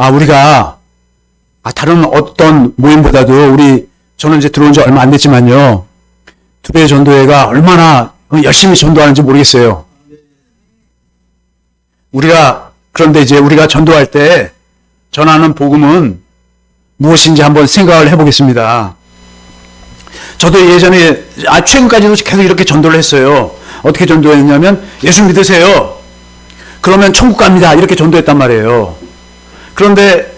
우리가 다른 어떤 모임보다도 저는 이제 들어온 지 얼마 안 됐지만요. 두배 전도회가 얼마나 열심히 전도하는지 모르겠어요. 그런데 이제 우리가 전도할 때 전하는 복음은 무엇인지 한번 생각을 해보겠습니다. 저도 예전에, 최근까지도 계속 이렇게 전도를 했어요. 어떻게 전도했냐면, 예수 믿으세요. 그러면 천국 갑니다. 이렇게 전도했단 말이에요. 그런데,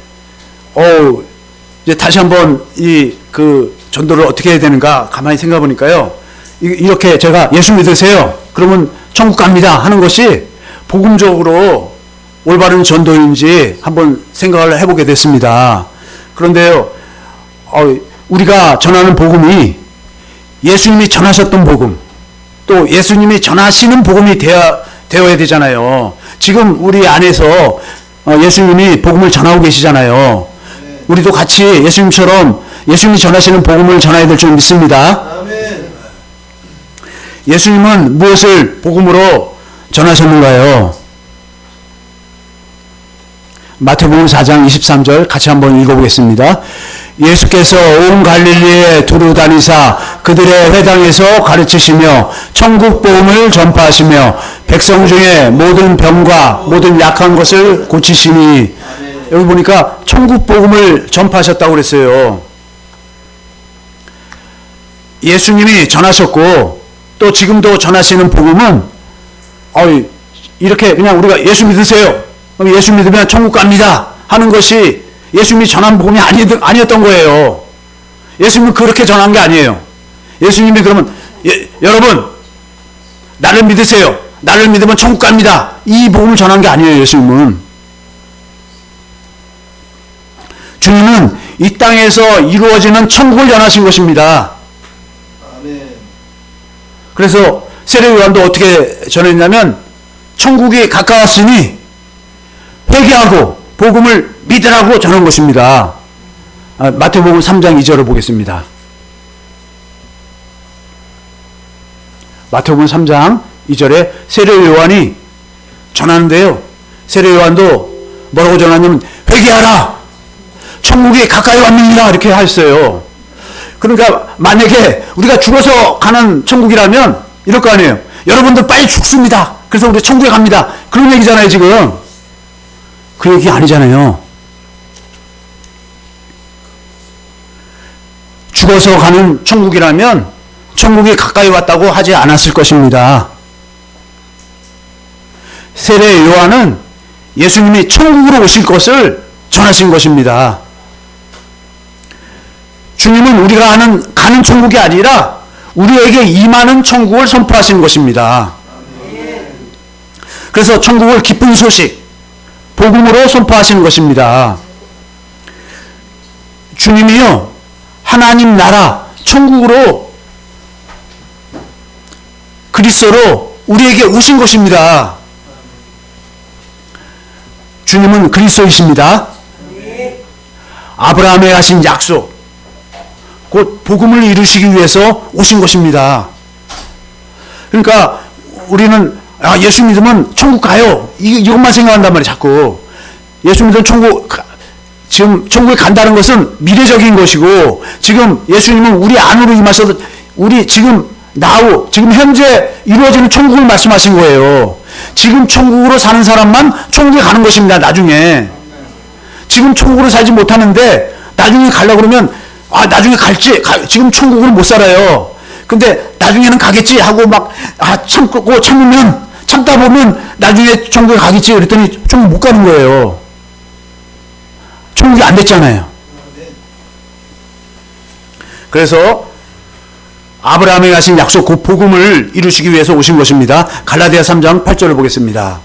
이제 다시 한번 전도를 어떻게 해야 되는가 가만히 생각해 보니까요. 이렇게 제가 예수 믿으세요. 그러면 천국 갑니다. 하는 것이 복음적으로 올바른 전도인지 한번 생각을 해보게 됐습니다. 그런데요, 우리가 전하는 복음이 예수님이 전하셨던 복음, 또 예수님이 전하시는 복음이 되어야 되잖아요. 지금 우리 안에서 예수님이 복음을 전하고 계시잖아요. 우리도 같이 예수님처럼 예수님이 전하시는 복음을 전해야 될 줄 믿습니다. 예수님은 무엇을 복음으로 전하셨는가요? 마태복음 4장 23절 같이 한번 읽어보겠습니다. 예수께서 온 갈릴리에 두루 다니사 그들의 회당에서 가르치시며 천국 복음을 전파하시며 백성 중에 모든 병과 모든 약한 것을 고치시니, 여기 보니까 천국 복음을 전파하셨다고 그랬어요. 예수님이 전하셨고 또 지금도 전하시는 복음은 이렇게 그냥 우리가 예수 믿으세요. 그럼 예수 믿으면 천국 갑니다 하는 것이 예수님이 전한 복음이 아니었던 거예요. 예수님은 그렇게 전한 게 아니에요. 예수님이 그러면 여러분 나를 믿으세요. 나를 믿으면 천국 갑니다. 이 복음을 전한 게 아니에요. 예수님은. 주님은 이 땅에서 이루어지는 천국을 전하신 것입니다. 그래서 세례요한도 어떻게 전했냐면, 천국이 가까웠으니 회개하고 복음을 믿으라고 전한 것입니다. 마태복음 3장 2절을 보겠습니다. 마태복음 3장 2절에 세례요한이 전하는데요. 세례요한도 뭐라고 전하냐면, 회개하라! 천국이 가까이 왔느니라! 이렇게 하셨어요. 그러니까 만약에 우리가 죽어서 가는 천국이라면 이럴 거 아니에요. 여러분들 빨리 죽습니다. 그래서 우리 천국에 갑니다. 그런 얘기잖아요, 지금. 그 얘기 아니잖아요. 죽어서 가는 천국이라면 천국이 가까이 왔다고 하지 않았을 것입니다. 세례 요한은 예수님이 천국으로 오실 것을 전하신 것입니다. 주님은 우리가 가는 천국이 아니라 우리에게 임하는 천국을 선포하시는 것입니다. 그래서 천국을 기쁜 소식, 복음으로 선포하시는 것입니다. 주님이요, 하나님 나라, 천국으로, 그리스도로 우리에게 오신 것입니다. 주님은 그리스도이십니다. 아브라함에 하신 약속, 곧 복음을 이루시기 위해서 오신 것입니다. 그러니까 우리는 예수 믿으면 천국 가요. 이것만 생각한단 말이에요, 자꾸. 예수 믿으면 지금 천국에 간다는 것은 미래적인 것이고, 지금 예수님은 우리 안으로 임하셔서 우리 지금 현재 이루어지는 천국을 말씀하신 거예요. 지금 천국으로 사는 사람만 천국에 가는 것입니다, 나중에. 지금 천국으로 살지 못하는데 나중에 가려고 그러면 나중에 지금 천국으로 못 살아요. 근데 나중에는 가겠지 하고 참다 보면 나중에 천국에 가겠지 그랬더니 천국 못 가는 거예요. 천국이 안 됐잖아요. 그래서 아브라함에 하신 약속, 그 복음을 이루시기 위해서 오신 것입니다. 갈라디아 3장 8절을 보겠습니다.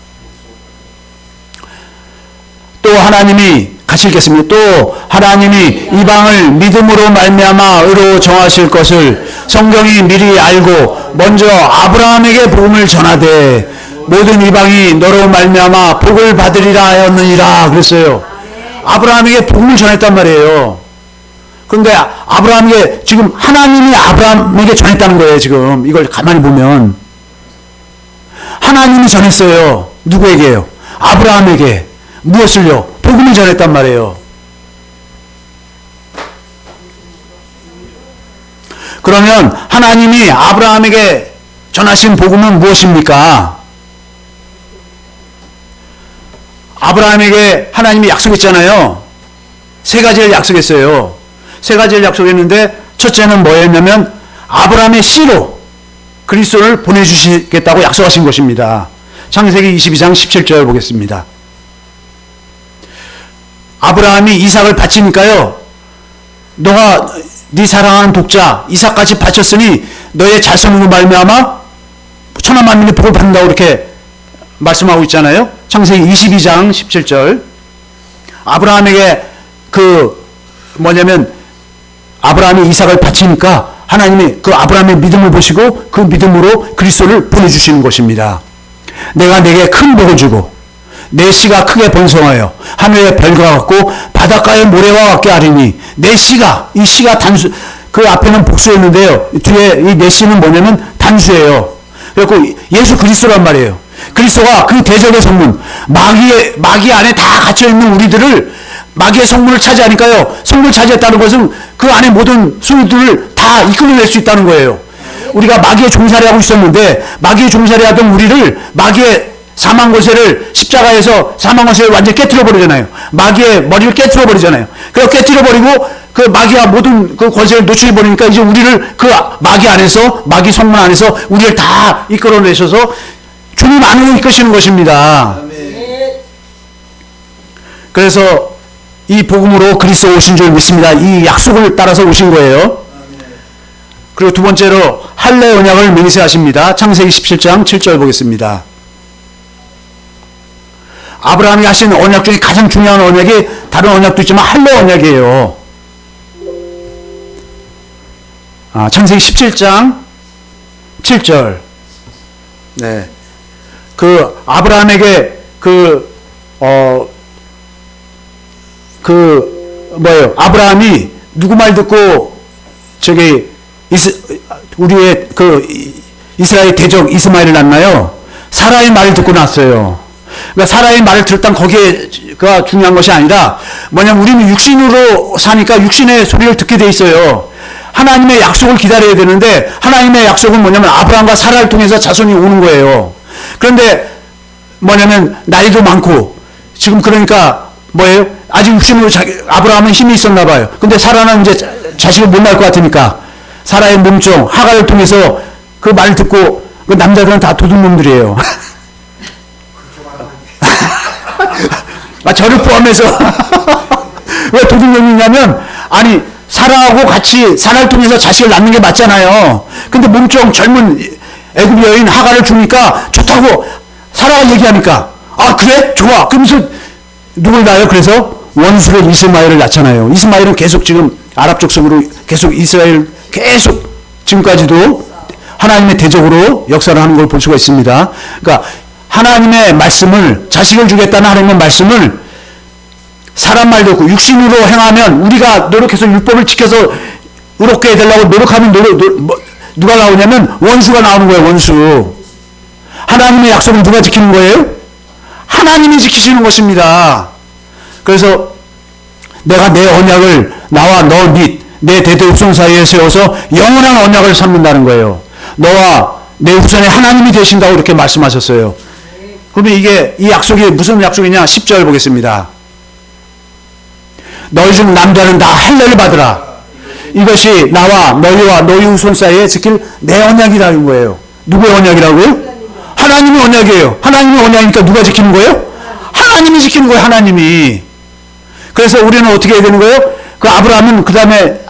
또 하나님이 같이 읽겠습니다. 또 하나님이 이방을 믿음으로 말미암아 의로 정하실 것을 성경이 미리 알고 먼저 아브라함에게 복음을 전하되 모든 이방이 너로 말미암아 복을 받으리라 하였느니라 그랬어요. 아브라함에게 복음을 전했단 말이에요. 그런데 아브라함에게 지금 하나님이 아브라함에게 전했다는 거예요. 지금 이걸 가만히 보면 하나님이 전했어요. 누구에게요? 아브라함에게. 무엇을요? 복음을 복음을 전했단 말이에요. 그러면 하나님이 아브라함에게 전하신 복음은 무엇입니까? 아브라함에게 하나님이 약속했잖아요. 세 가지를 약속했어요. 세 가지를 약속했는데 첫째는 뭐였냐면 아브라함의 씨로 그리스도를 보내주시겠다고 약속하신 것입니다. 창세기 22장 17절 보겠습니다. 아브라함이 이삭을 바치니까요. 너가 네 사랑하는 독자 이삭까지 바쳤으니 너의 자손으로 말미암아 천하 만민이 복을 받는다고 이렇게 말씀하고 있잖아요. 창세기 22장 17절. 아브라함에게 아브라함이 이삭을 바치니까 하나님이 그 아브라함의 믿음을 보시고 그 믿음으로 그리스도를 보내주시는 것입니다. 내가 내게 큰 복을 주고 내 씨가 크게 번성하여 하늘의 별과 같고 바닷가의 모래와 같게 하리니 내 씨가, 이 씨가 단수, 그 앞에는 복수였는데요. 뒤에 이 내 씨는 뭐냐면 단수예요. 그리고 예수 그리스도란 말이에요. 그리스도가 그 대적의 성문, 마귀 안에 다 갇혀있는 우리들을 마귀의 성문을 차지하니까요. 성문을 차지했다는 것은 그 안에 모든 소유들을 다 이끌어낼 수 있다는 거예요. 우리가 마귀의 종살이 하고 있었는데 마귀의 종살이 하던 우리를 마귀의 사망 권세를 십자가에서 사망 권세를 완전히 깨뜨려 버리잖아요. 마귀의 머리를 깨뜨려 버리잖아요. 그래서 깨뜨려 버리고 그 마귀가 모든 그 권세를 노출해 버리니까 이제 우리를 그 마귀 안에서 마귀 성문 안에서 우리를 다 이끌어내셔서 주님 안으로 이끄시는 것입니다. 그래서 이 복음으로 그리스도 오신 줄 믿습니다. 이 약속을 따라서 오신 거예요. 그리고 두 번째로 할례 언약을 맹세하십니다. 창세기 17장 7절 보겠습니다. 아브라함이 하신 언약 중에 가장 중요한 언약이 다른 언약도 있지만 할례 언약이에요. 창세기 17장 7절. 네. 아브라함에게 아브라함이 누구 말 듣고 우리의 이스라엘 대적 이스마엘을 낳나요? 사라의 말을 듣고 낳았어요. 그러니까 사라의 말을 들었던 거기에가 중요한 것이 아니라 뭐냐면 우리는 육신으로 사니까 육신의 소리를 듣게 돼 있어요. 하나님의 약속을 기다려야 되는데 하나님의 약속은 뭐냐면 아브라함과 사라를 통해서 자손이 오는 거예요. 그런데 뭐냐면 나이도 많고 지금 그러니까 뭐예요? 아직 육신으로 아브라함은 힘이 있었나 봐요. 근데 사라는 이제 자식을 못 낳을 것 같으니까 사라의 몸종 하갈을 통해서 그 말 듣고 그 남자들은 다 도둑놈들이에요. 저를 포함해서 왜 도둑놈이냐면 아니 사라하고 같이 사라를 통해서 자식을 낳는 게 맞잖아요. 근데 몸종 젊은 애굽 여인 하갈을 주니까 좋다고 사라가 얘기하니까 그래? 좋아. 그러면서 누굴 낳아요? 그래서 원수를 이스마엘을 낳잖아요. 이스마엘은 계속 지금 아랍 족속으로 계속 이스라엘 계속 지금까지도 하나님의 대적으로 역사를 하는 걸 볼 수가 있습니다. 그러니까 하나님의 말씀을 자식을 주겠다는 하나님의 말씀을 사람 말 듣고 육신으로 행하면 우리가 노력해서 율법을 지켜서 의롭게 되려고 노력하면 누가 나오냐면 원수가 나오는 거예요. 원수. 하나님의 약속은 누가 지키는 거예요? 하나님이 지키시는 것입니다. 그래서 내가 내 언약을 나와 너 및 내 대대 후손 사이에 세워서 영원한 언약을 삼는다는 거예요. 너와 내 후손의 하나님이 되신다고 이렇게 말씀하셨어요. 그러면 이 약속이 무슨 약속이냐? 10절 보겠습니다. 너희 중 남자는 다 할례를 받으라. 이것이 나와 너희와 너희 후손 사이에 지킬 내 언약이라는 거예요. 누구의 언약이라고요? 하나님의 언약이에요. 하나님의 언약이니까 누가 지키는 거예요? 하나님이 지키는 거예요. 하나님이. 그래서 우리는 어떻게 해야 되는 거예요? 그 아브라함은 그 다음에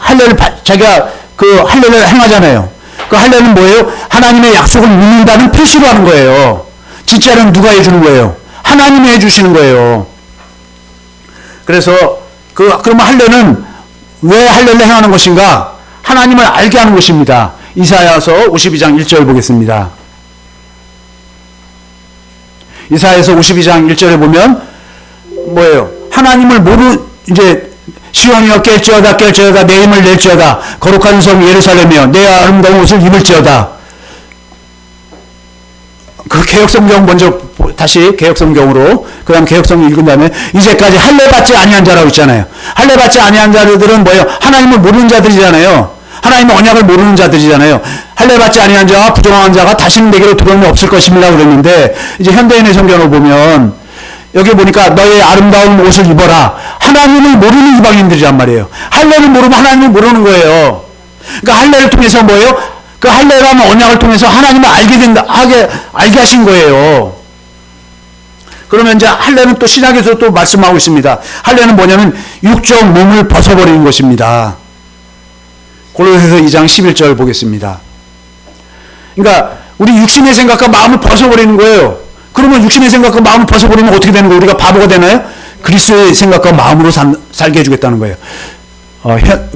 자기가 그 할례를 행하잖아요. 그 할례는 뭐예요? 하나님의 약속을 믿는다는 표시로 하는 거예요. 진짜는 누가 해주는 거예요? 하나님이 해주시는 거예요. 그래서 그러면 할례는 왜 할례를 행하는 것인가? 하나님을 알게 하는 것입니다. 이사야서 52장 1절 보겠습니다. 이사야서 52장 1절에 보면 뭐예요? 하나님을 이제 시온이여 깰지어다 내 힘을 낼지어다 거룩한 성 예루살렘이여 내 아름다운 옷을 입을지어다. 그 개혁성경 먼저 다시 개혁성경으로, 그 다음 개혁성경 읽은 다음에, 이제까지 할례 받지 아니한 자라고 있잖아요. 할례 받지 아니한 자들은 뭐예요? 하나님을 모르는 자들이잖아요. 하나님의 언약을 모르는 자들이잖아요. 할례 받지 아니한 자와 부정한 자가 다시는 내게로 들어오면 없을 것입니다 그랬는데, 이제 현대인의 성경을 보면 여기 보니까 너의 아름다운 옷을 입어라. 하나님을 모르는 이방인들이란 말이에요. 할례를 모르면 하나님을 모르는 거예요. 그러니까 할례를 통해서 뭐예요? 그 할례라는 언약을 통해서 하나님을 알게 하신 거예요. 그러면 이제 할례는 또 신약에서 또 말씀하고 있습니다. 할례는 뭐냐면 육적 몸을 벗어버리는 것입니다. 골로새서 2장 11절 보겠습니다. 그러니까 우리 육신의 생각과 마음을 벗어버리는 거예요. 그러면 육신의 생각과 마음을 벗어버리면 어떻게 되는 거예요? 우리가 바보가 되나요? 그리스도의 생각과 마음으로 살게 해주겠다는 거예요.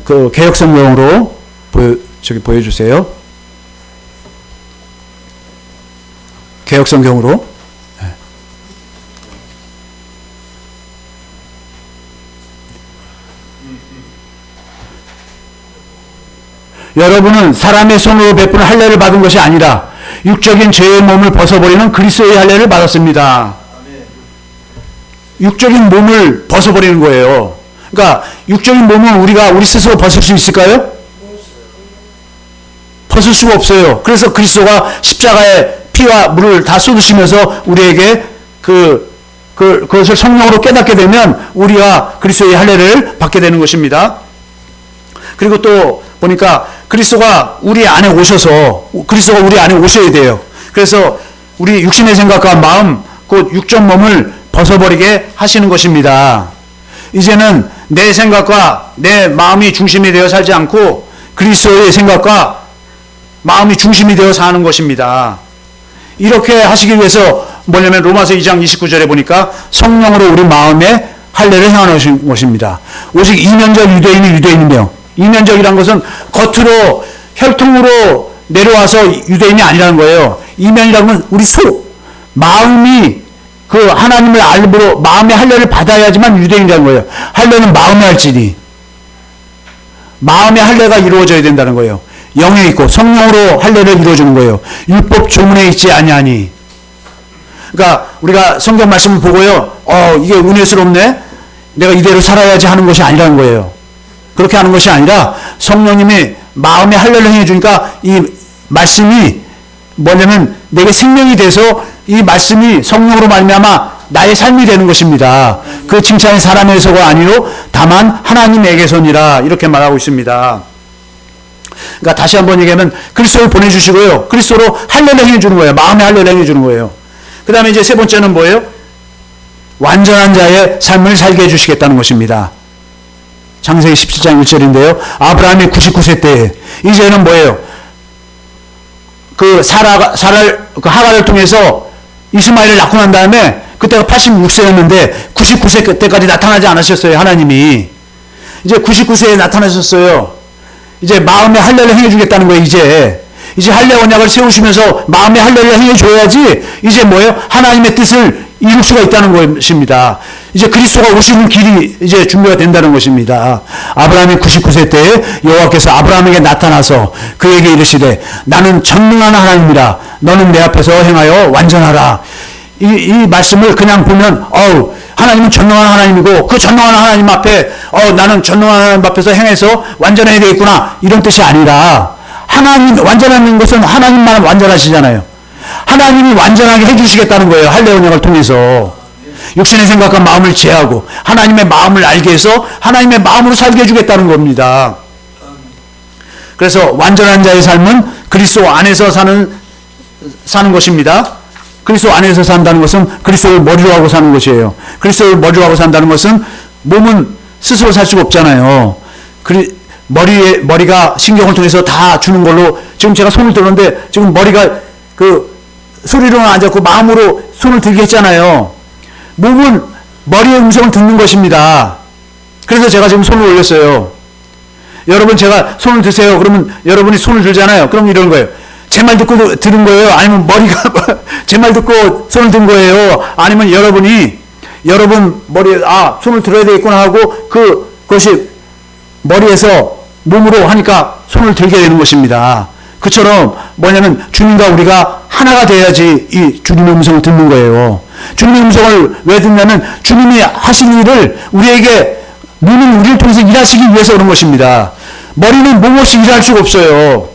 그 개혁성경으로 보여주세요. 개혁성경으로. 여러분은 사람의 손으로 베푸는 할례를 받은 것이 아니라 육적인 죄의 몸을 벗어버리는 그리스도의 할례를 받았습니다. 육적인 몸을 벗어버리는 거예요. 그러니까 육적인 몸은 우리 스스로 벗을 수 있을까요? 벗을 수가 없어요. 그래서 그리스도가 십자가에 피와 물을 다 쏟으시면서 우리에게 그것을 성령으로 깨닫게 되면 우리가 그리스도의 할례를 받게 되는 것입니다. 그리고 또 보니까 그리스도가 우리 안에 오셔야 돼요. 그래서 우리 육신의 생각과 마음, 곧 육적 몸을 벗어버리게 하시는 것입니다. 이제는 내 생각과 내 마음이 중심이 되어 살지 않고 그리스도의 생각과 마음이 중심이 되어 사는 것입니다. 이렇게 하시기 위해서 뭐냐면 로마서 2장 29절에 보니까 성령으로 우리 마음에 할례를 행하는 것입니다. 오직 이면적 유대인이 유대인이며, 이면적이란 것은 겉으로 혈통으로 내려와서 유대인이 아니라는 거예요. 이면이라는 건 우리 마음이 그 하나님을 알므로 마음의 할례를 받아야지만 유대인이라는 거예요. 할례는 마음에 할지니, 마음의 할례가 이루어져야 된다는 거예요. 영에 있고 성령으로 할례를 이루어주는 거예요. 율법 조문에 있지 아니하니. 그러니까 우리가 성경 말씀을 보고요, 이게 은혜스럽네, 내가 이대로 살아야지 하는 것이 아니라는 거예요. 그렇게 하는 것이 아니라 성령님이 마음의 할례를 해주니까 이 말씀이 뭐냐면 내게 생명이 돼서 이 말씀이 성령으로 말미암아 나의 삶이 되는 것입니다. 그 칭찬이 사람에서가 아니요 다만 하나님에게서니라, 이렇게 말하고 있습니다. 그러니까 다시 한번 얘기하면 그리스도를 보내주시고요, 그리스도로 할례를 해주는 거예요. 마음의 할례를 해주는 거예요. 그 다음에 이제 세 번째는 뭐예요? 완전한 자의 삶을 살게 해주시겠다는 것입니다. 창세기 17장 1절인데요. 아브라함이 99세 때에 이제는 뭐예요? 그 하갈을 통해서 이스마엘을 낳고 난 다음에 그때가 86세였는데 99세 때까지 나타나지 않으셨어요. 하나님이 이제 99세에 나타나셨어요. 이제 마음의 할례를 행해주겠다는 거예요. 이제 할례 언약을 세우시면서 마음의 할례를 행해줘야지 이제 뭐예요? 하나님의 뜻을 이룰 수가 있다는 것입니다. 이제 그리스도가 오시는 길이 이제 준비가 된다는 것입니다. 아브라함이 99세 때에 여호와께서 아브라함에게 나타나서 그에게 이르시되 나는 전능한 하나님이라 너는 내 앞에서 행하여 완전하라. 이 말씀을 그냥 보면 하나님은 전능한 하나님이고 그 전능한 하나님 앞에 나는 전능한 하나님 앞에서 행해서 완전해야 되겠구나, 이런 뜻이 아니라, 하나님 완전하는 것은 하나님만 완전하시잖아요. 하나님이 완전하게 해주시겠다는 거예요. 할례 언약을 통해서 육신의 생각과 마음을 제하고 하나님의 마음을 알게 해서 하나님의 마음으로 살게 해주겠다는 겁니다. 그래서 완전한 자의 삶은 그리스도 안에서 사는 것입니다. 그리스도 안에서 산다는 것은 그리스도를 머리로 하고 사는 것이에요. 그리스도를 머리로 하고 산다는 것은 몸은 스스로 살 수가 없잖아요. 머리가 신경을 통해서 다 주는 걸로, 지금 제가 손을 들었는데 지금 머리가 그 소리로는 안 잡고 마음으로 손을 들게 했잖아요. 몸은 머리의 음성을 듣는 것입니다. 그래서 제가 지금 손을 올렸어요. 여러분, 제가 손을 드세요. 그러면 여러분이 손을 들잖아요. 그럼 이런 거예요. 제 말 듣고 들은 거예요? 아니면 머리가 제 말 듣고 손을 든 거예요? 아니면 여러분 머리에 손을 들어야 되겠구나 하고 그것이 머리에서 몸으로 하니까 손을 들게 되는 것입니다. 그처럼 뭐냐면 주님과 우리가 하나가 돼야지 이 주님의 음성을 듣는 거예요. 주님의 음성을 왜 듣냐면 주님이 하신 일을 우리에게 몸은 우리를 통해서 일하시기 위해서 그런 것입니다. 머리는 몸 없이 일할 수가 없어요.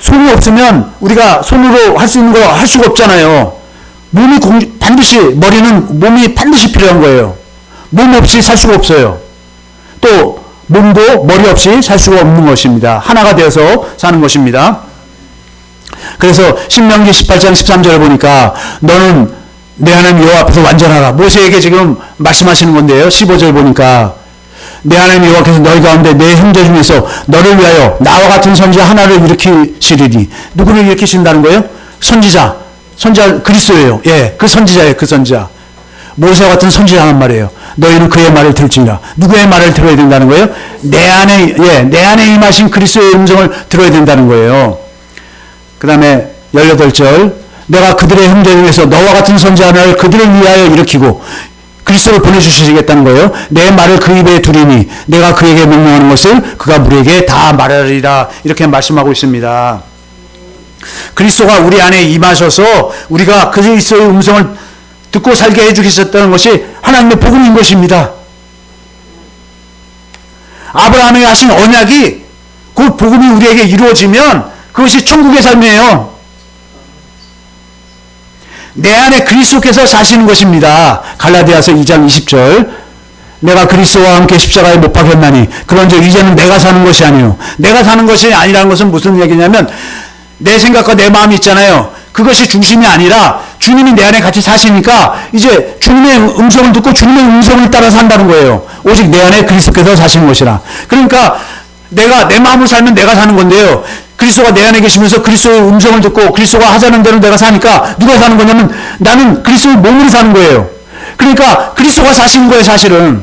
손이 없으면 우리가 손으로 할 수 있는 거 할 수가 없잖아요. 몸이 반드시 필요한 거예요. 몸 없이 살 수가 없어요. 또 몸도 머리 없이 살 수가 없는 것입니다. 하나가 되어서 사는 것입니다. 그래서 신명기 18장 13절을 보니까 너는 내 하나님 여호와 앞에서 완전하라. 모세에게 지금 말씀하시는 건데요. 15절 보니까 내 하나님 여호와께서 너희 가운데 내 형제 중에서 너를 위하여 나와 같은 선지자 하나를 일으키시리니. 누구를 일으키신다는 거예요? 선지자 그리스도예요. 예, 그 선지자예요. 그 선지자. 모세와 같은 선지자란 말이에요. 너희는 그의 말을 들을지니라. 누구의 말을 들어야 된다는 거예요? 내 안에 임하신 그리스도의 음성을 들어야 된다는 거예요. 그 다음에 18절 내가 그들의 형제 중에서 너와 같은 선지자 하나를 그들을 위하여 일으키고 그리스도를 보내주시겠다는 거예요. 내 말을 그 입에 두리니 내가 그에게 명령하는 것을 그가 우리에게 다 말하리라. 이렇게 말씀하고 있습니다. 그리스도가 우리 안에 임하셔서 우리가 그리스도의 음성을 듣고 살게 해주셨다는 것이 하나님의 복음인 것입니다. 아브라함에게 하신 언약이 그 복음이 우리에게 이루어지면 그것이 천국의 삶이에요. 내 안에 그리스도께서 사시는 것입니다. 갈라디아서 2장 20절 내가 그리스도와 함께 십자가에 못 박혔나니 그런즉 이제는 내가 사는 것이 아니요 내가 사는 것이 아니라는 것은 무슨 얘기냐면 내 생각과 내 마음이 있잖아요. 그것이 중심이 아니라 주님이 내 안에 같이 사시니까 이제 주님의 음성을 듣고 주님의 음성을 따라 산다는 거예요. 오직 내 안에 그리스도께서 사시는 것이라. 그러니까 내가 내 마음으로 살면 내가 사는 건데요. 그리스도가 내 안에 계시면서 그리스도의 음성을 듣고 그리스도가 하자는 대로 내가 사니까 누가 사는 거냐면 나는 그리스도의 몸으로 사는 거예요. 그러니까 그리스도가 사시는 거예요. 사실은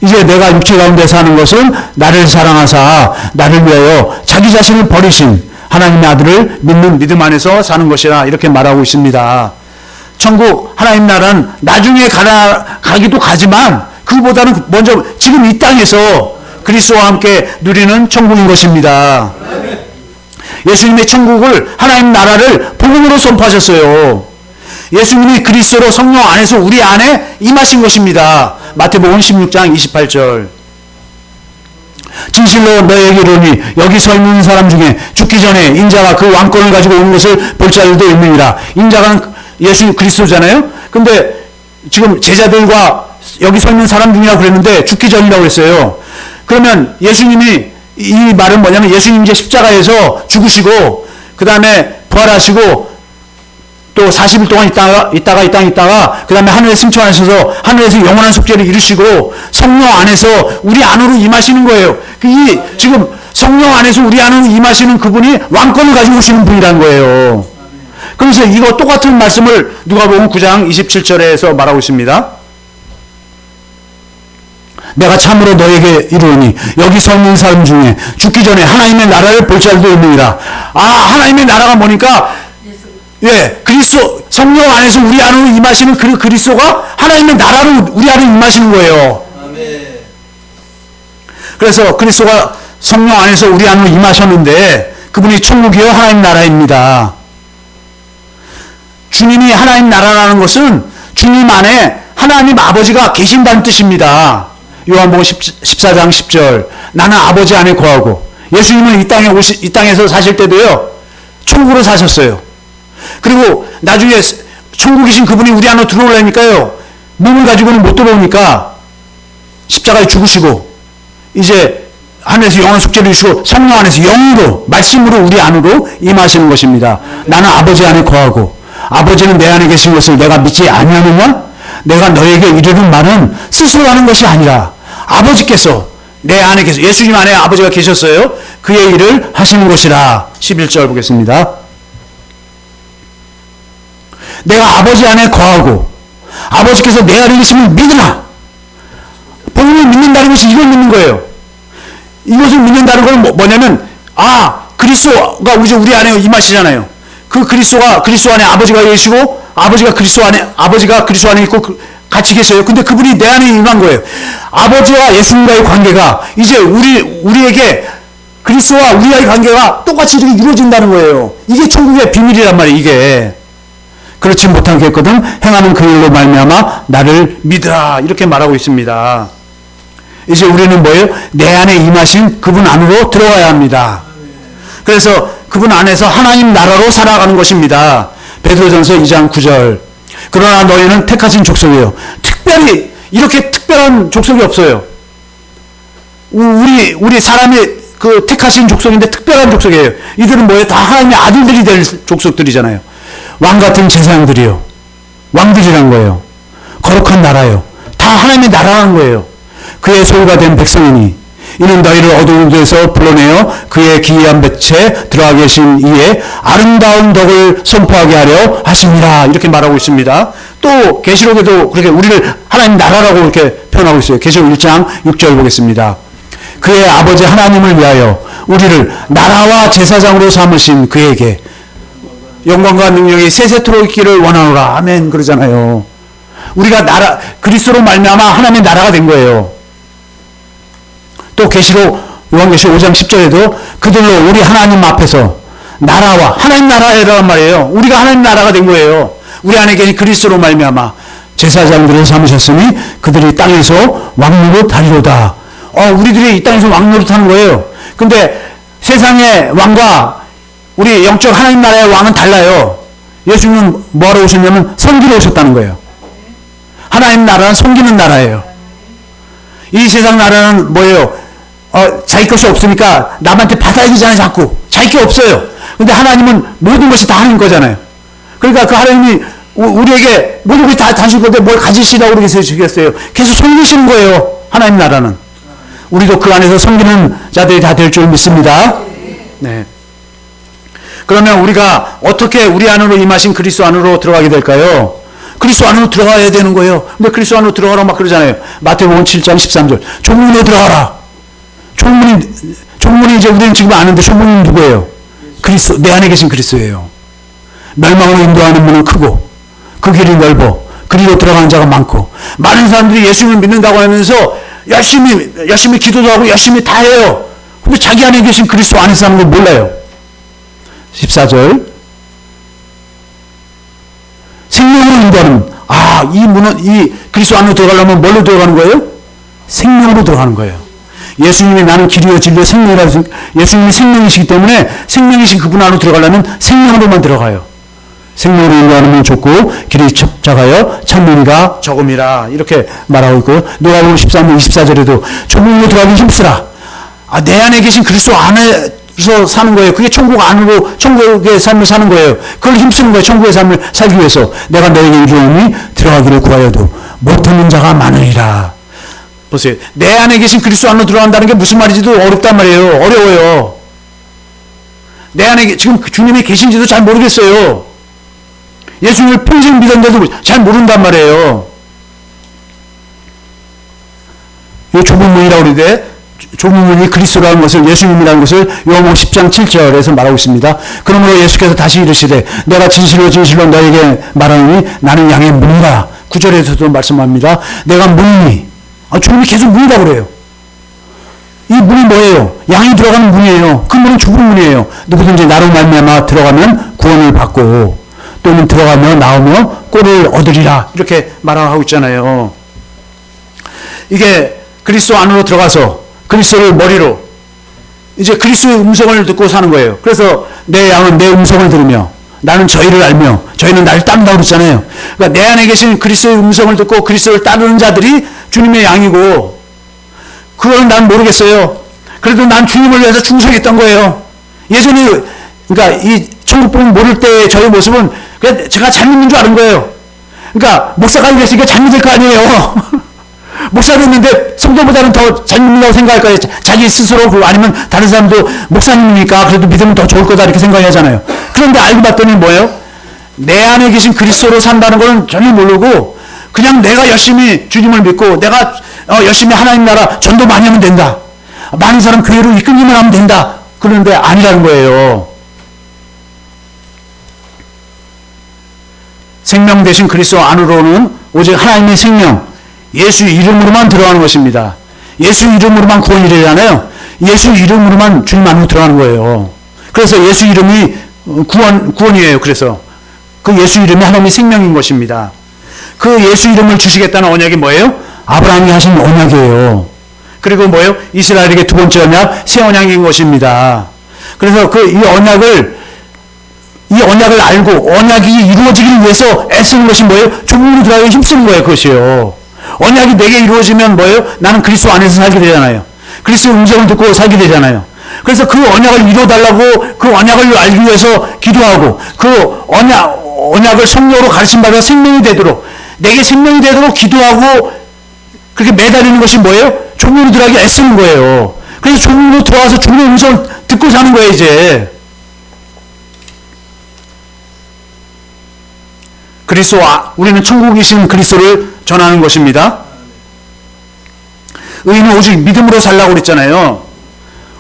이제 내가 육체 가운데 사는 것은 나를 사랑하사 나를 위하여 자기 자신을 버리신 하나님의 아들을 믿는 믿음 안에서 사는 것이라 이렇게 말하고 있습니다. 천국 하나님 나라는 나중에 가기도 가지만 그보다는 먼저 지금 이 땅에서 그리스도와 함께 누리는 천국인 것입니다. 예수님의 천국을 하나님 나라를 복음으로 선포하셨어요. 예수님이 그리스도로 성령 안에서 우리 안에 임하신 것입니다. 마태복음 16장 28절 진실로 너희에게 이르노니 여기 서 있는 사람 중에 죽기 전에 인자가 그 왕권을 가지고 온 것을 볼 자들도 있느니라. 인자가 예수 그리스도잖아요. 근데 지금 제자들과 여기 서 있는 사람 중이라고 그랬는데 죽기 전이라고 했어요. 그러면 예수님이 이 말은 뭐냐면 예수님 이제 십자가에서 죽으시고 그 다음에 부활하시고 또 40일 동안 있다가 그 다음에 하늘에 승천하셔서 하늘에서 영원한 속죄를 이루시고 성령 안에서 우리 안으로 임하시는 거예요. 이 지금 성령 안에서 우리 안으로 임하시는 그분이 왕권을 가지고 오시는 분이라는 거예요. 그래서 이거 똑같은 말씀을 누가복음 9장 27절에서 말하고 있습니다. 내가 참으로 너에게 이르노니 여기 서 있는 사람 중에 죽기 전에 하나님의 나라를 볼 자들도 있느니라. 하나님의 나라가 뭐니까 그리스도 성령 안에서 우리 안으로 임하시는 그 그리스도가 하나님의 나라로 우리 안에 임하시는 거예요. 아멘. 그래서 그리스도가 성령 안에서 우리 안으로 임하셨는데 그분이 천국이요 하나님 나라입니다. 주님이 하나님 나라라는 것은 주님 안에 하나님 아버지가 계신다는 뜻입니다. 요한복음 14장 10절 나는 아버지 안에 거하고 예수님은 이 땅에서 사실 때도요 천국으로 사셨어요. 그리고 나중에 천국이신 그분이 우리 안으로 들어오려니까요 몸을 가지고는 못 들어오니까 십자가에 죽으시고 이제 하늘에서 영원한 속죄를 이루시고 성령 안에서 영으로 말씀으로 우리 안으로 임하시는 것입니다. 나는 아버지 안에 거하고 아버지는 내 안에 계신 것을 내가 믿지 아니하느냐? 내가 너에게 이르는 말은 스스로 하는 것이 아니라 아버지께서 내 안에 계셔 예수님 안에 아버지가 계셨어요. 그의 일을 하시는 것이라. 11절 보겠습니다. 내가 아버지 안에 거하고 아버지께서 내 안에 계심을 믿으라. 복음을 믿는다는 것이 이걸 믿는 거예요. 이것을 믿는다는 건 뭐냐면 그리스도가 우리 안에 임하시잖아요. 그 그리스도가 그리스도 안에 아버지가 계시고 아버지가 그리스도 안에 있고 같이 계셔요. 근데 그분이 내 안에 임한 거예요. 아버지와 예수님과의 관계가 이제 우리에게 그리스도와 우리와의 관계가 똑같이 이렇게 이루어진다는 거예요. 이게 천국의 비밀이란 말이에요. 이게. 그렇지 못하겠거든 행하는 그 일로 말미암아 나를 믿으라 이렇게 말하고 있습니다. 이제 우리는 뭐예요? 내 안에 임하신 그분 안으로 들어가야 합니다. 그래서 그분 안에서 하나님 나라로 살아가는 것입니다. 베드로전서 2장 9절. 그러나 너희는 택하신 족속이에요. 특별히 이렇게 특별한 족속이 없어요. 우리 사람이 그 택하신 족속인데 특별한 족속이에요. 이들은 뭐예요? 다 하나님의 아들들이 될 족속들이잖아요. 왕 같은 제사장들이요. 왕들이란 거예요. 거룩한 나라요. 다 하나님의 나라란 거예요. 그의 소유가 된 백성이니 이는 너희를 어두운 데서 불러내어 그의 기이한 빛에 들어가 계신 이에 아름다운 덕을 선포하게 하려 하시니라 이렇게 말하고 있습니다. 또 계시록에도 그렇게 우리를 하나님 나라라고 이렇게 표현하고 있어요. 계시록 1장 6절 보겠습니다. 그의 아버지 하나님을 위하여 우리를 나라와 제사장으로 삼으신 그에게 영광과 능력이 세세토록 있기를 원하노라. 아멘 그러잖아요. 우리가 그리스도로 말미암아 하나님의 나라가 된 거예요. 또 요한계시록 5장 10절에도 그들로 우리 하나님 앞에서 나라와 하나님 나라라는 말이에요. 우리가 하나님 나라가 된 거예요. 우리 안에 계신 그리스도로 말미암아 제사장들을 삼으셨으니 그들이 땅에서 왕노릇 하리로다. 우리들이 이 땅에서 왕노릇 하는 거예요. 근데 세상의 왕과 우리 영적 하나님 나라의 왕은 달라요. 예수님은 뭐하러 오셨냐면 섬기러 오셨다는 거예요. 하나님 나라는 섬기는 나라예요. 이 세상 나라는 뭐예요? 자기 것이 없으니까 남한테 받아야 되잖아요. 자꾸 자기 게 없어요. 근데 하나님은 모든 것이 다 하는 거잖아요. 그러니까 그 하나님이 우리에게 모든 것이 다 하실 건데 뭘 가지시라고 그렇게 주셨어요. 계속 섬기시는 거예요. 하나님 나라는. 우리도 그 안에서 섬기는 자들이 다 될 줄 믿습니다. 네. 그러면 우리가 어떻게 우리 안으로 임하신 그리스도 안으로 들어가게 될까요? 그리스도 안으로 들어가야 되는 거예요. 근데 그리스도 안으로 들어가라고 막 그러잖아요. 마태복음 7장 13절. 좁문으로 들어가라. 좁문이 이제 우리는 지금 아는데 좁문은 누구예요? 그리스도, 내 안에 계신 그리스도예요. 멸망으로 인도하는 문은 크고 그 길이 넓어 그리로 들어가는 자가 많고 많은 사람들이 예수님을 믿는다고 하면서 열심히 기도도 하고 열심히 다 해요. 근데 자기 안에 계신 그리스도 안에 사는 걸 몰라요. 14절. 생명으로 인도하는, 이 문은, 이 그리스도 안으로 들어가려면 뭘로 들어가는 거예요? 생명으로 들어가는 거예요. 예수님이 나는 길이요 진리요 생명이라고, 예수님이 생명이시기 때문에 생명이신 그분 안으로 들어가려면 생명으로만 들어가요. 생명으로 인도하는 문은 좁고 길이 첩작하여 참문이가 적음이라 이렇게 말하고 있고, 누가복음 13장 24절에도 좁은 문으로 들어가기 힘쓰라. 내 안에 계신 그리스도 안에서 사는 거예요. 그게 천국 안으로 천국의 삶을 사는 거예요. 그걸 힘쓰는 거예요. 천국의 삶을 살기 위해서. 내가 너에게 이르노니 들어가기를 구하여도 못하는 자가 많으리라. 보세요. 내 안에 계신 그리스도 안으로 들어간다는 게 무슨 말인지도 어렵단 말이에요. 어려워요. 내 안에 지금 주님이 계신지도 잘 모르겠어요. 예수님을 평생 믿었는데도 잘 모른단 말이에요. 이 좁은 문이라고 그러는데, 좁은 문이 그리스도라는 것을, 예수님이라는 것을 요한복음 10장 7절에서 말하고 있습니다. 그러므로 예수께서 다시 이르시되 내가 진실로 진실로 너에게 말하노니 나는 양의 문이라. 9절에서도 말씀합니다. 내가 문이니. 주님이 계속 문이라고 그래요. 이 문이 뭐예요? 양이 들어가는 문이에요. 그 문은 좁은 문이에요. 누구든지 나로 말미암아 들어가면 구원을 받고 또는 들어가며 나오며 꼴을 얻으리라. 이렇게 말하고 있잖아요. 이게 그리스도 안으로 들어가서 그리스도를 머리로 이제 그리스도의 음성을 듣고 사는 거예요. 그래서 내 양은 내 음성을 들으며 나는 저희를 알며 저희는 나를 따른다고 그랬잖아요. 그러니까 내 안에 계신 그리스도의 음성을 듣고 그리스도를 따르는 자들이 주님의 양이고, 그거는 난 모르겠어요. 그래도 난 주님을 위해서 충성했던 거예요. 예전에 그러니까 이 천국복음 모를 때 저의 모습은 그냥 제가 잘 믿는 줄 아는 거예요. 그러니까 목사가 됐으니까 잘 믿을 거 아니에요. 목사 됐는데 성도보다는 더 잘 믿는다고 생각할 거예요. 자기 스스로. 아니면 다른 사람도 목사님이니까 그래도 믿으면 더 좋을 거다 이렇게 생각하잖아요. 그런데 알고 봤더니 뭐예요? 내 안에 계신 그리스도로 산다는 건 전혀 모르고 그냥 내가 열심히 주님을 믿고 내가 열심히 하나님 나라 전도 많이 하면 된다. 많은 사람 교회로 이끌기만 하면 된다. 그런데 아니라는 거예요. 생명 대신 그리스도 안으로는 오직 하나님의 생명, 예수 이름으로만 들어가는 것입니다. 예수 이름으로만 구원이 되잖아요. 예수 이름으로만 주님 안으로 들어가는 거예요. 그래서 예수 이름이 구원이에요. 그래서 그 예수 이름이 하나님의 생명인 것입니다. 그 예수 이름을 주시겠다는 언약이 뭐예요? 아브라함이 하신 언약이에요. 그리고 뭐예요? 이스라엘에게 두 번째 언약, 새 언약인 것입니다. 그래서 이 언약을 알고 언약이 이루어지기 위해서 애쓰는 것이 뭐예요? 종으로 들어가기 힘쓰는 거예요. 그것이요. 언약이 내게 이루어지면 뭐예요? 나는 그리스도 안에서 살게 되잖아요. 그리스도의 음성을 듣고 살게 되잖아요. 그래서 그 언약을 이루어달라고 그 언약을 알기 위해서 기도하고 그 언약을 성령으로 가르침받아 생명이 되도록 내게 생명이 되도록 기도하고 그렇게 매달리는 것이 뭐예요? 종으로 들어가기 애쓰는 거예요. 그래서 종으로 들어와서 주님의 음성을 듣고 사는 거예요. 이제 우리는 천국에 계신 그리스도를 전하는 것입니다. 의인은 오직 믿음으로 살라고 그랬잖아요.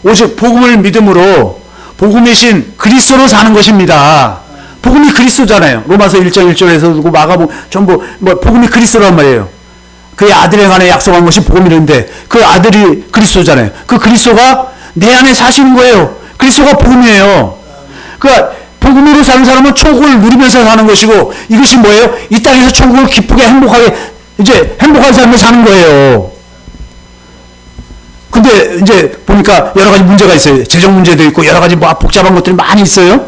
오직 복음을 믿음으로 복음이신 그리스도로 사는 것입니다. 복음이 그리스도잖아요. 로마서 1장 1절에서 두고 마가복음 전부 복음이 그리스도란 말이에요. 그의 아들에 관해 약속한 것이 복음이는데 그 아들이 그리스도잖아요. 그 그리스도가 내 안에 사시는 거예요. 그리스도가 복음이에요. 그러니까 복음으로 사는 사람은 천국을 누리면서 사는 것이고 이것이 뭐예요? 이 땅에서 천국을 기쁘게 행복하게 이제 행복한 삶을 사는 거예요. 근데 이제 보니까 여러 가지 문제가 있어요. 재정 문제도 있고 여러 가지 복잡한 것들이 많이 있어요.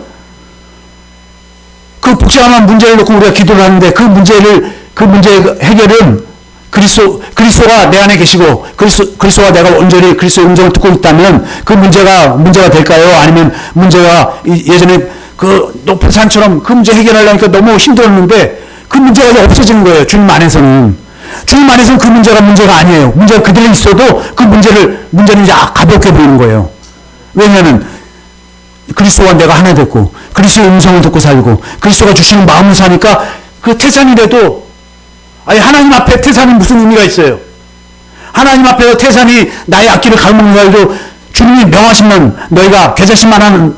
그 복잡한 문제를 놓고 우리가 기도를 하는데 그 문제의 해결은 그리스도가 내 안에 계시고 그리스도가 내가 온전히 그리스도의 음성을 듣고 있다면 그 문제가 될까요? 아니면 문제가 예전에 그 높은 산처럼 그 문제 해결하려니까 너무 힘들었는데 그 문제가 이제 없어지는 거예요. 주님 안에서는 그 문제가 아니에요. 문제가 그대로 있어도 그 문제는 이제 가볍게 보이는 거예요. 왜냐하면 그리스도와 내가 하나 됐고 그리스도의 음성을 듣고 살고 그리스도가 주시는 마음을 사니까 그 태산이라도 하나님 앞에 태산이 무슨 의미가 있어요? 하나님 앞에 태산이 나의 앞길을 가르는 거라도 주님이 명하시면 너희가 겨자씨만한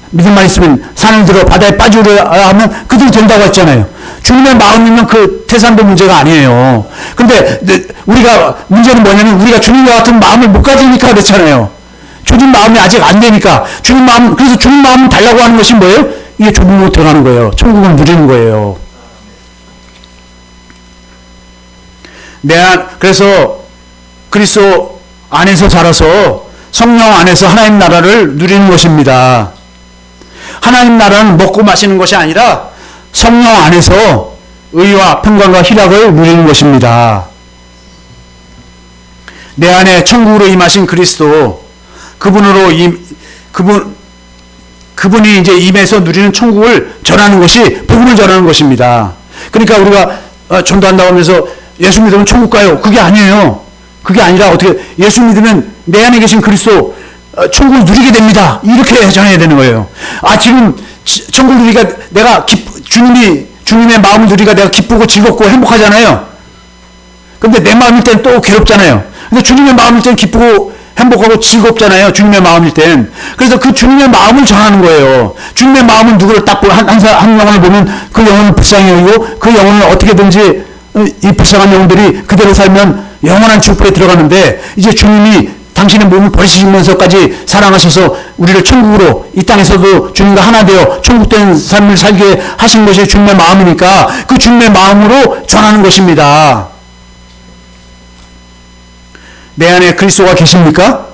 믿음만 있으면 산을 들어 바다에 빠지려 하면 그들이 된다고 했잖아요. 주님의 마음이면 그 태산도 문제가 아니에요. 근데 문제는 뭐냐면 우리가 주님과 같은 마음을 못 가지니까 그렇잖아요. 주님 마음이 아직 안 되니까 그래서 주님 마음 달라고 하는 것이 뭐예요? 이게 조금으로 들어가는 거예요. 천국을 누리는 거예요. 그래서 그리스도 안에서 자라서 성령 안에서 하나님 나라를 누리는 것입니다. 하나님 나라는 먹고 마시는 것이 아니라 성령 안에서 의와 평강과 희락을 누리는 것입니다. 내 안에 천국으로 임하신 그리스도 그분이 이제 임해서 누리는 천국을 전하는 것이 복음을 전하는 것입니다. 그러니까 우리가 전도한다고 하면서 예수 믿으면 천국 가요. 그게 아니에요. 그게 아니라 어떻게 예수 믿으면 내 안에 계신 그리스도 천국을 누리게 됩니다. 이렇게 전해야 되는 거예요. 지금 천국을 누리가 내가 주님의 마음을 누리가 내가 기쁘고 즐겁고 행복하잖아요. 근데 내 마음일 땐 또 괴롭잖아요. 근데 주님의 마음일 땐 기쁘고 행복하고 즐겁잖아요. 주님의 마음일 땐. 그래서 그 주님의 마음을 전하는 거예요. 주님의 마음은 누구를 딱 한 영혼을 보면 그 영혼을 불쌍히 여기고 그 영혼을 어떻게든지 이 불쌍한 영혼들이 그대로 살면 영원한 축복에 들어가는데 이제 주님이 당신의 몸을 버리시면서까지 사랑하셔서 우리를 천국으로 이 땅에서도 주님과 하나 되어 천국된 삶을 살게 하신 것이 주님의 마음이니까 그 주님의 마음으로 전하는 것입니다. 내 안에 그리스도가 계십니까?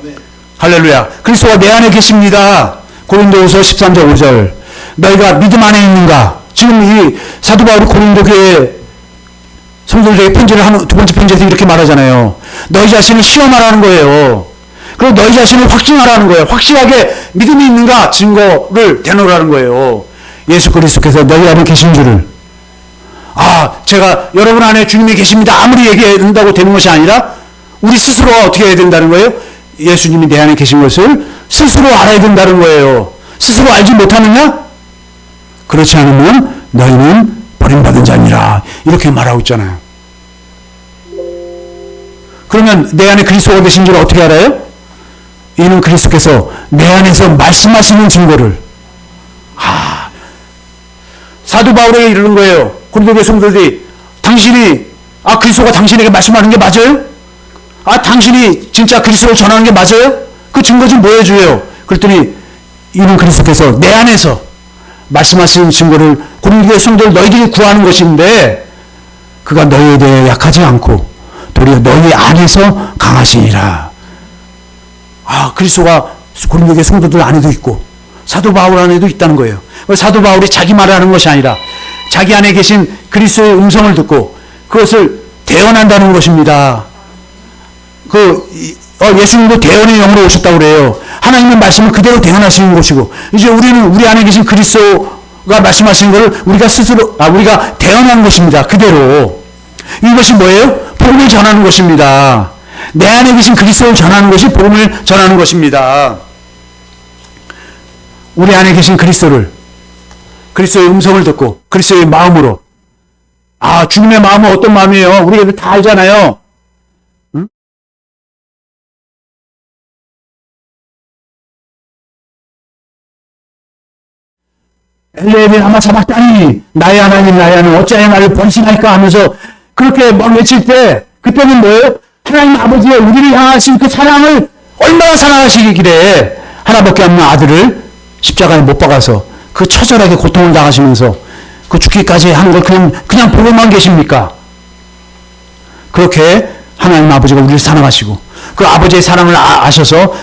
아멘. 할렐루야. 그리스도가 내 안에 계십니다. 고린도후서 13장 5절. 너희가 믿음 안에 있는가? 지금 이 사도 바울이 고린도 교회 성도들에게 편지를 하는 두 번째 편지에서 이렇게 말하잖아요. 너희 자신을 시험하라는 거예요. 그리고 너희 자신을 확증하라는 거예요. 확실하게 믿음이 있는가 증거를 대놓으라는 거예요. 예수 그리스도께서 너희 안에 계신 줄을 제가 여러분 안에 주님이 계십니다. 아무리 얘기한다고 되는 것이 아니라 우리 스스로가 어떻게 해야 된다는 거예요? 예수님이 내 안에 계신 것을 스스로 알아야 된다는 거예요. 스스로 알지 못하느냐? 그렇지 않으면 너희는 버림받은 자니라. 이렇게 말하고 있잖아요. 그러면 내 안에 그리스도가 계신 줄 어떻게 알아요? 이는 그리스도께서 내 안에서 말씀하시는 증거를. 사도 바울에게 이르는 거예요. 고린도 교회 성도들이 당신이 그리스도가 당신에게 말씀하는 게 맞아요? 당신이 진짜 그리스도를 전하는 게 맞아요? 그 증거 좀 보여줘요. 그랬더니 이는 그리스도께서 내 안에서 말씀하시는 증거를 고린도교회 성도를 너희들이 구하는 것인데 그가 너희에 대해 약하지 않고 도리어 너희 안에서 강하시니라. 그리스도가 고린도교회 성도들 안에도 있고 사도 바울 안에도 있다는 거예요. 사도 바울이 자기 말을 하는 것이 아니라 자기 안에 계신 그리스도의 음성을 듣고 그것을 대언한다는 것입니다. 예수님도 대언의 영으로 오셨다고 그래요. 하나님의 말씀을 그대로 대언하시는 것이고, 이제 우리는 우리 안에 계신 그리스도가 말씀하시는 것을 우리가 스스로, 우리가 대언하는 것입니다. 그대로. 이것이 뭐예요? 복음을 전하는 것입니다. 내 안에 계신 그리스도를 전하는 것이 복음을 전하는 것입니다. 우리 안에 계신 그리스도의 음성을 듣고, 그리스도의 마음으로. 주님의 마음은 어떤 마음이에요? 우리가 다 알잖아요. 응? 엘레벨 하마 사박다니 나의 하나님 나의 하나님 어찌하여 나를 번신할까 하면서 그렇게 막 외칠 때 그때는 뭐예요? 하나님 아버지의 우리를 향하신 그 사랑을 얼마나 사랑하시기에 하나밖에 없는 아들을 십자가에 못 박아서 그 처절하게 고통을 당하시면서 그 죽기까지 하는 걸 그냥 보고만 계십니까? 그렇게 하나님 아버지가 우리를 사랑하시고 그 아버지의 사랑을 아셔서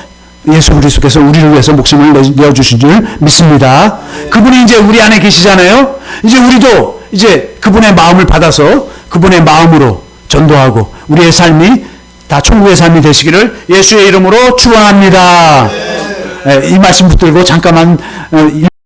예수 그리스도께서 우리를 위해서 목숨을 내어주신 줄 믿습니다. 그분이 이제 우리 안에 계시잖아요. 이제 우리도 이제 그분의 마음을 받아서 그분의 마음으로 전도하고 우리의 삶이 다 천국의 삶이 되시기를 예수의 이름으로 축원합니다. 이 말씀 붙들고 잠깐만